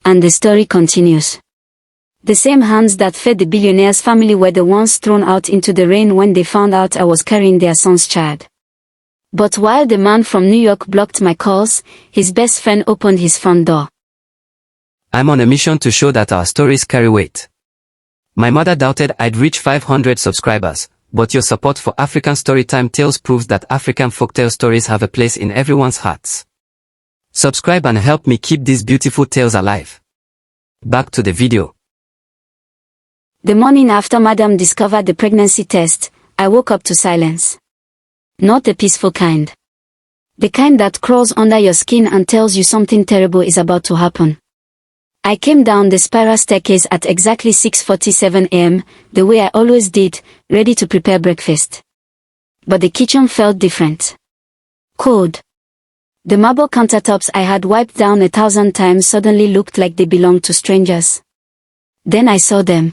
and the story continues. The same hands that fed the billionaire's family were the ones thrown out into the rain when they found out I was carrying their son's child. But while the man from New York blocked my calls, his best friend opened his front door. I'm on a mission to show that our stories carry weight. My mother doubted I'd reach 500 subscribers, but your support for African Storytime Tales proves that African folktale stories have a place in everyone's hearts. Subscribe and help me keep these beautiful tales alive. Back to the video. The morning after Madam discovered the pregnancy test, I woke up to silence. Not the peaceful kind. The kind that crawls under your skin and tells you something terrible is about to happen. I came down the spiral staircase at exactly 6:47 a.m., the way I always did, ready to prepare breakfast. But the kitchen felt different. Cold. The marble countertops I had wiped down 1,000 times suddenly looked like they belonged to strangers. Then I saw them.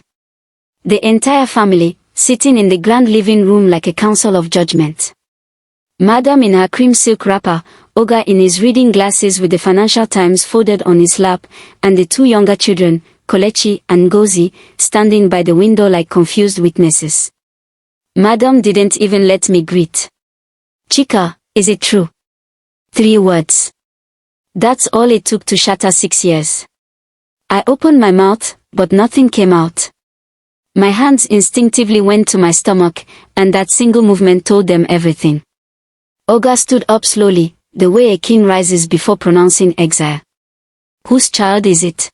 The entire family, sitting in the grand living room like a council of judgment. Madam in her cream silk wrapper, Oga in his reading glasses with the Financial Times folded on his lap, and the two younger children, Kolechi and Ngozi, standing by the window like confused witnesses. Madam didn't even let me greet. Chika, is it true? 3 words. That's all it took to shatter 6 years. I opened my mouth, but nothing came out. My hands instinctively went to my stomach, and that single movement told them everything. Oga stood up slowly, the way a king rises before pronouncing exile. Whose child is it?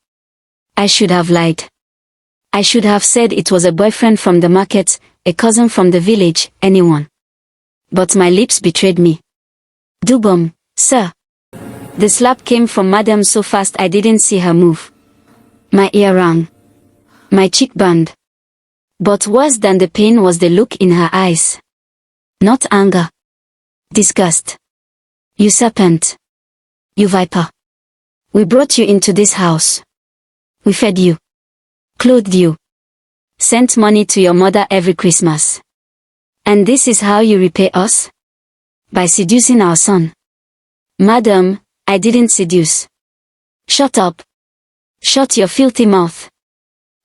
I should have lied. I should have said it was a boyfriend from the market, a cousin from the village, anyone. But my lips betrayed me. Dubom, sir. The slap came from Madam so fast I didn't see her move. My ear rang. My cheek burned. But worse than the pain was the look in her eyes. Not anger. Disgust. You serpent. You viper. We brought you into this house. We fed you. Clothed you. Sent money to your mother every Christmas. And this is how you repay us? By seducing our son. Madam, I didn't seduce. Shut up. Shut your filthy mouth.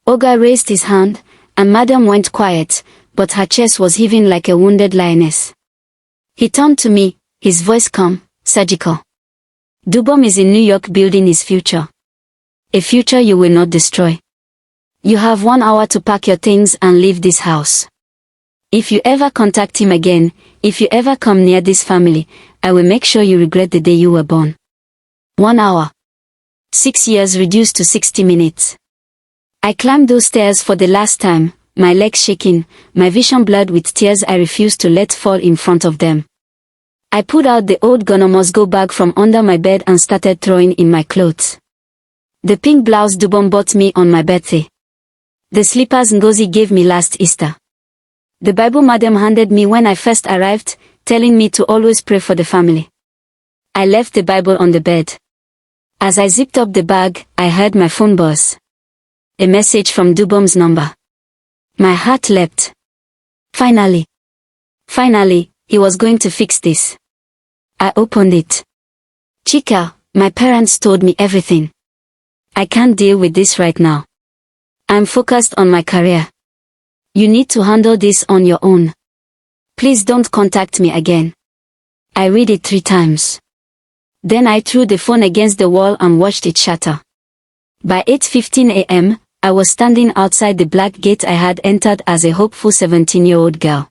Oga raised his hand, and Madam went quiet, but her chest was heaving like a wounded lioness. He turned to me, his voice calm, surgical. Dubom is in New York building his future. A future you will not destroy. You have 1 hour to pack your things and leave this house. If you ever contact him again, if you ever come near this family, I will make sure you regret the day you were born. 1 hour. 6 years reduced to 60 minutes. I climbed those stairs for the last time, my legs shaking, my vision blurred with tears I refused to let fall in front of them. I pulled out the old Gonomosgo bag from under my bed and started throwing in my clothes. The pink blouse Dubom bought me on my birthday. The slippers Ngozi gave me last Easter. The Bible Madam handed me when I first arrived, telling me to always pray for the family. I left the Bible on the bed. As I zipped up the bag, I heard my phone buzz. A message from Dubom's number. My heart leapt. Finally. Finally, he was going to fix this. I opened it. Chika, my parents told me everything. I can't deal with this right now. I'm focused on my career. You need to handle this on your own. Please don't contact me again. I read it 3 times. Then I threw the phone against the wall and watched it shatter. By 8:15 a.m., I was standing outside the black gate I had entered as a hopeful 17-year-old girl.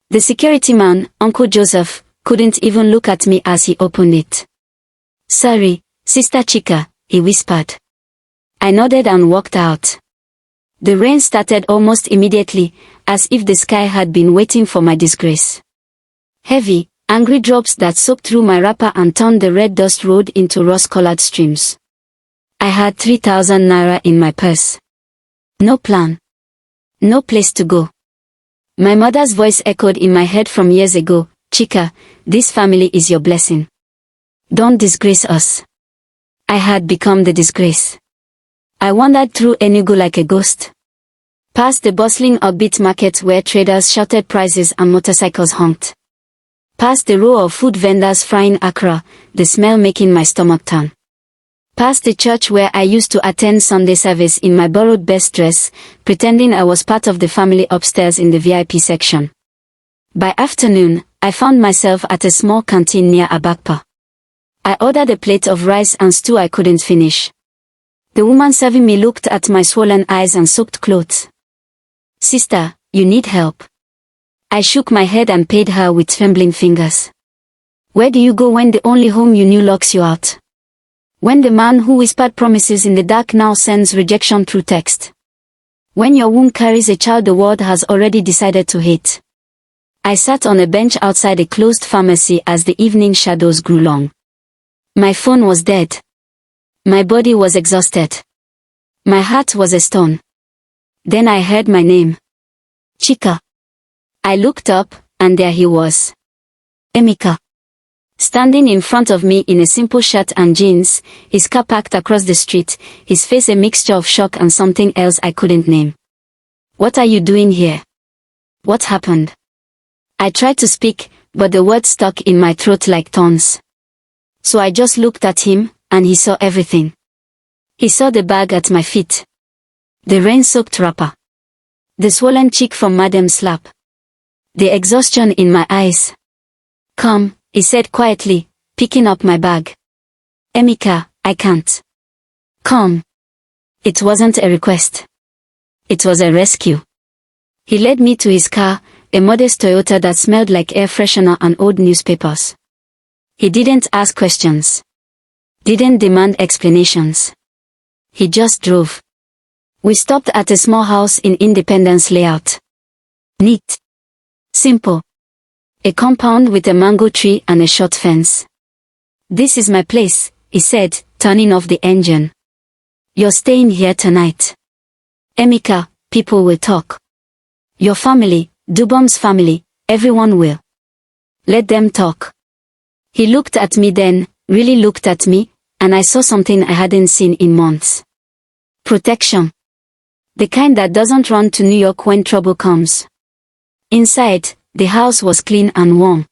The security man, Uncle Joseph, couldn't even look at me as he opened it. Sorry, Sister Chika, he whispered. I nodded and walked out. The rain started almost immediately, as if the sky had been waiting for my disgrace. Heavy, angry drops that soaked through my wrapper and turned the red dust road into rose-colored streams. I had 3,000 naira in my purse. No plan. No place to go. My mother's voice echoed in my head from years ago, Chika, this family is your blessing. Don't disgrace us. I had become the disgrace. I wandered through Enugu like a ghost. Past the bustling upbeat market where traders shouted prices and motorcycles honked. Past the row of food vendors frying akra, the smell making my stomach turn. passed the church where I used to attend Sunday service in my borrowed best dress, pretending I was part of the family upstairs in the VIP section. By afternoon, I found myself at a small canteen near Abakpa. I ordered a plate of rice and stew I couldn't finish. The woman serving me looked at my swollen eyes and soaked clothes. "Sister, you need help." I shook my head and paid her with trembling fingers. "Where do you go when the only home you knew locks you out? When the man who whispered promises in the dark now sends rejection through text? When your womb carries a child the world has already decided to hate?" I sat on a bench outside a closed pharmacy as the evening shadows grew long. My phone was dead. My body was exhausted. My heart was a stone. Then I heard my name. Chika. I looked up, and there he was. Emeka. Standing in front of me in a simple shirt and jeans, his car parked across the street, his face a mixture of shock and something else I couldn't name. "What are you doing here? What happened?" I tried to speak, but the words stuck in my throat like thorns. So I just looked at him, and he saw everything. He saw the bag at my feet. The rain-soaked wrapper. The swollen cheek from Madam's slap. The exhaustion in my eyes. "Come," he said quietly, picking up my bag. "Emeka, I can't." "Come." It wasn't a request. It was a rescue. He led me to his car, a modest Toyota that smelled like air freshener and old newspapers. He didn't ask questions. Didn't demand explanations. He just drove. We stopped at a small house in Independence Layout. Neat. Simple. A compound with a mango tree and a short fence. "This is my place," he said, turning off the engine. "You're staying here tonight. Emeka, people will talk. Your family, Dubom's family, everyone will. Let them talk." He looked at me then, really looked at me, and I saw something I hadn't seen in months. Protection. The kind that doesn't run to New York when trouble comes. Inside, the house was clean and warm.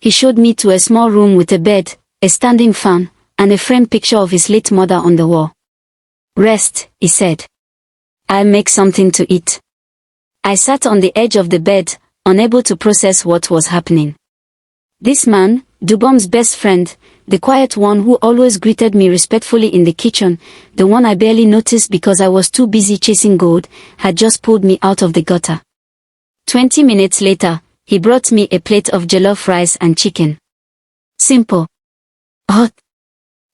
He showed me to a small room with a bed, a standing fan, and a framed picture of his late mother on the wall. "Rest," he said. "I'll make something to eat." I sat on the edge of the bed, unable to process what was happening. This man, Dubom's best friend, the quiet one who always greeted me respectfully in the kitchen, the one I barely noticed because I was too busy chasing gold, had just pulled me out of the gutter. 20 minutes later, he brought me a plate of jollof rice and chicken. Simple. Hot.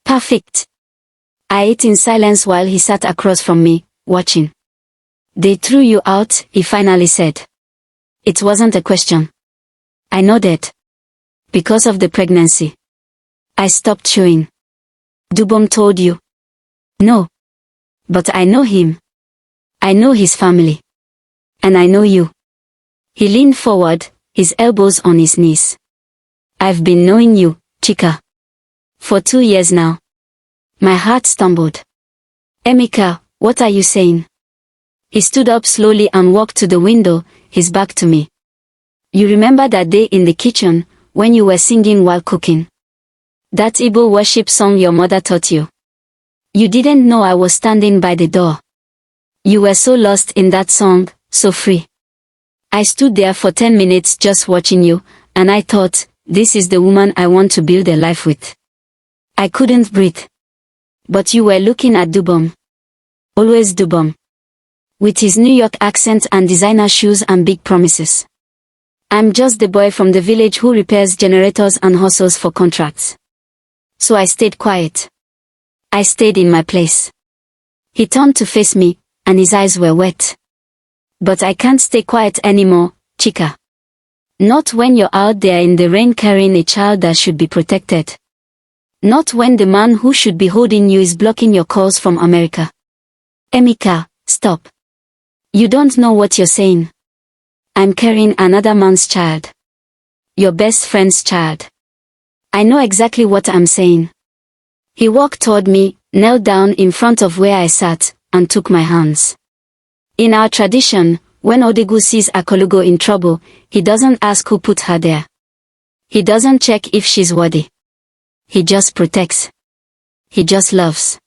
Perfect. I ate in silence while he sat across from me, watching. "They threw you out," he finally said. It wasn't a question. I nodded. "Because of the pregnancy." I stopped chewing. "Dubom told you?" "No. But I know him. I know his family. And I know you." He leaned forward, his elbows on his knees. "I've been knowing you, Chika. For 2 years now." My heart stumbled. "Emeka, what are you saying?" He stood up slowly and walked to the window, his back to me. "You remember that day in the kitchen, when you were singing while cooking? That Igbo worship song your mother taught you? You didn't know I was standing by the door. You were so lost in that song, so free. I stood there for 10 minutes just watching you, and I thought, this is the woman I want to build a life with." I couldn't breathe. "But you were looking at Dubom. Always Dubom. With his New York accent and designer shoes and big promises. I'm just the boy from the village who repairs generators and hustles for contracts." So I stayed quiet. I stayed in my place. He turned to face me, and his eyes were wet. "But I can't stay quiet anymore, Chika. Not when you're out there in the rain carrying a child that should be protected. Not when the man who should be holding you is blocking your calls from America. Emeka, stop. You don't know what you're saying. I'm carrying another man's child. Your best friend's child. I know exactly what I'm saying." He walked toward me, knelt down in front of where I sat, and took my hands. In our tradition, when Odogwu sees Achalugo in trouble, he doesn't ask who put her there. He doesn't check if she's worthy. He just protects. He just loves.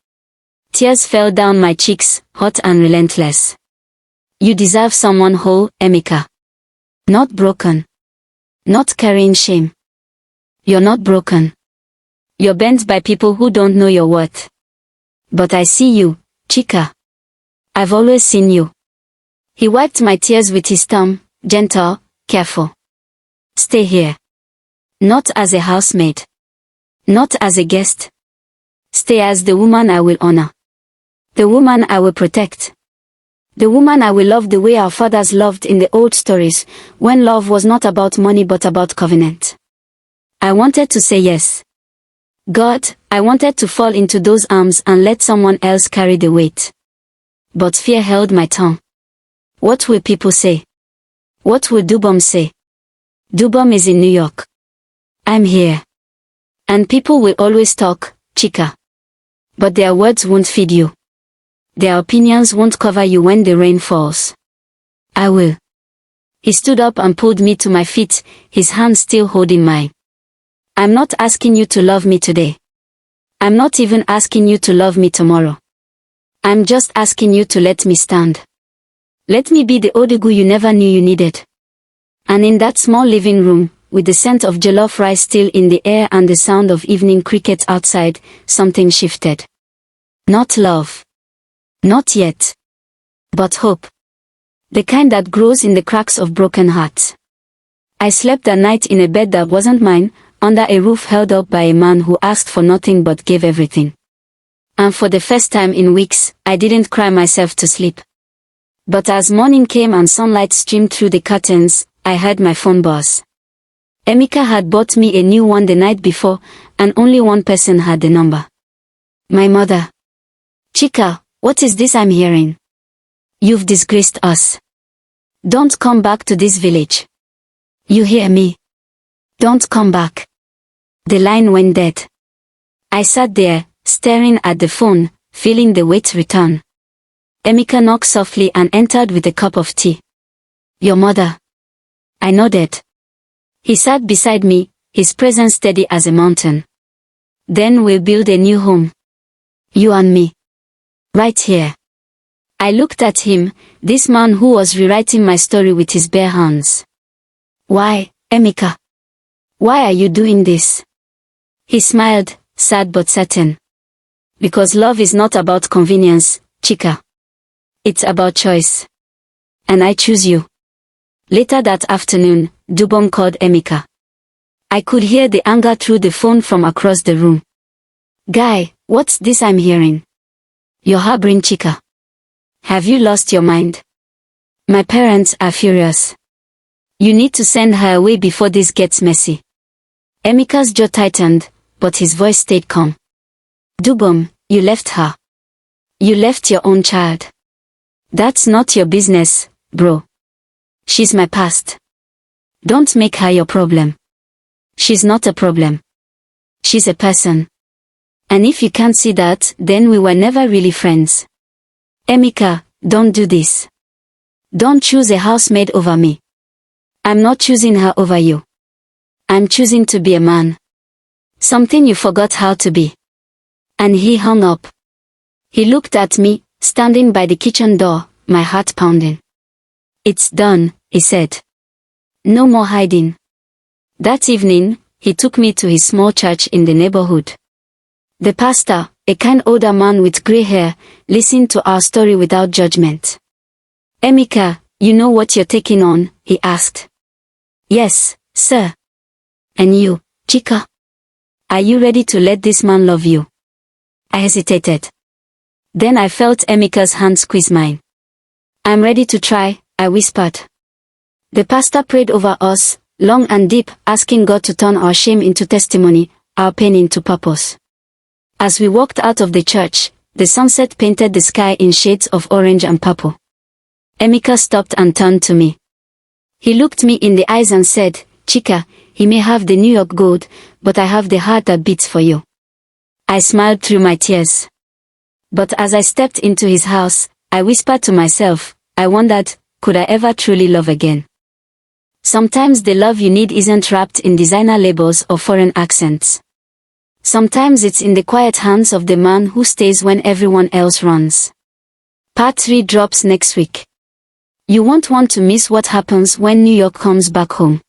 Tears fell down my cheeks, hot and relentless. You deserve someone whole, Emeka. Not broken. Not carrying shame. You're not broken. You're bent by people who don't know your worth. But I see you, Chika. I've always seen you. He wiped my tears with his thumb, gentle, careful. Stay here. Not as a housemaid. Not as a guest. Stay as the woman I will honor. The woman I will protect. The woman I will love the way our fathers loved in the old stories, when love was not about money but about covenant. I wanted to say yes. God, I wanted to fall into those arms and let someone else carry the weight. But fear held my tongue. What will people say? What will Dubom say? Dubom is in New York. I'm here. And people will always talk, Chika. But their words won't feed you. Their opinions won't cover you when the rain falls. I will. He stood up and pulled me to my feet, his hand still holding mine. I'm not asking you to love me today. I'm not even asking you to love me tomorrow. I'm just asking you to let me stand. Let me be the Odogwu you never knew you needed. And in that small living room, with the scent of jollof rice still in the air and the sound of evening crickets outside, something shifted. Not love. Not yet. But hope. The kind that grows in the cracks of broken hearts. I slept that night in a bed that wasn't mine, under a roof held up by a man who asked for nothing but gave everything. And for the first time in weeks, I didn't cry myself to sleep. But as morning came and sunlight streamed through the curtains, I heard my phone buzz. Emeka had bought me a new one the night before, and only one person had the number. My mother. Chika, what is this I'm hearing? You've disgraced us. Don't come back to this village. You hear me? Don't come back. The line went dead. I sat there, staring at the phone, feeling the weight return. Emeka knocked softly and entered with a cup of tea. Your mother. I nodded. He sat beside me, his presence steady as a mountain. Then we'll build a new home. You and me. Right here. I looked at him, this man who was rewriting my story with his bare hands. Why, Emeka? Why are you doing this? He smiled, sad but certain. Because love is not about convenience, Chika. It's about choice. And I choose you. Later that afternoon, Dubom called Emeka. I could hear the anger through the phone from across the room. Guy, what's this I'm hearing? You're harboring Chika. Have you lost your mind? My parents are furious. You need to send her away before this gets messy. Emeka's jaw tightened, but his voice stayed calm. Dubom, you left her. You left your own child. That's not your business, bro. She's my past. Don't make her your problem. She's not a problem. She's a person. And if you can't see that, then we were never really friends. Emeka, don't do this. Don't choose a housemaid over me. I'm not choosing her over you. I'm choosing to be a man. Something you forgot how to be. And he hung up. He looked at me, standing by the kitchen door, my heart pounding. It's done, he said. No more hiding. That evening, he took me to his small church in the neighborhood. The pastor, a kind older man with gray hair, listened to our story without judgment. Emeka, you know what you're taking on? He asked. Yes, sir. And you, Chika? Are you ready to let this man love you? I hesitated. Then I felt Emeka's hand squeeze mine. I'm ready to try, I whispered. The pastor prayed over us, long and deep, asking God to turn our shame into testimony, our pain into purpose. As we walked out of the church, the sunset painted the sky in shades of orange and purple. Emeka stopped and turned to me. He looked me in the eyes and said, Chika, he may have the New York gold, but I have the heart that beats for you. I smiled through my tears. But as I stepped into his house, I whispered to myself, I wondered, could I ever truly love again? Sometimes the love you need isn't wrapped in designer labels or foreign accents. Sometimes it's in the quiet hands of the man who stays when everyone else runs. Part 3 drops next week. You won't want to miss what happens when New York comes back home.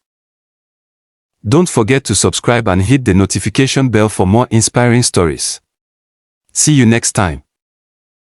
Don't forget to subscribe and hit the notification bell for more inspiring stories. See you next time.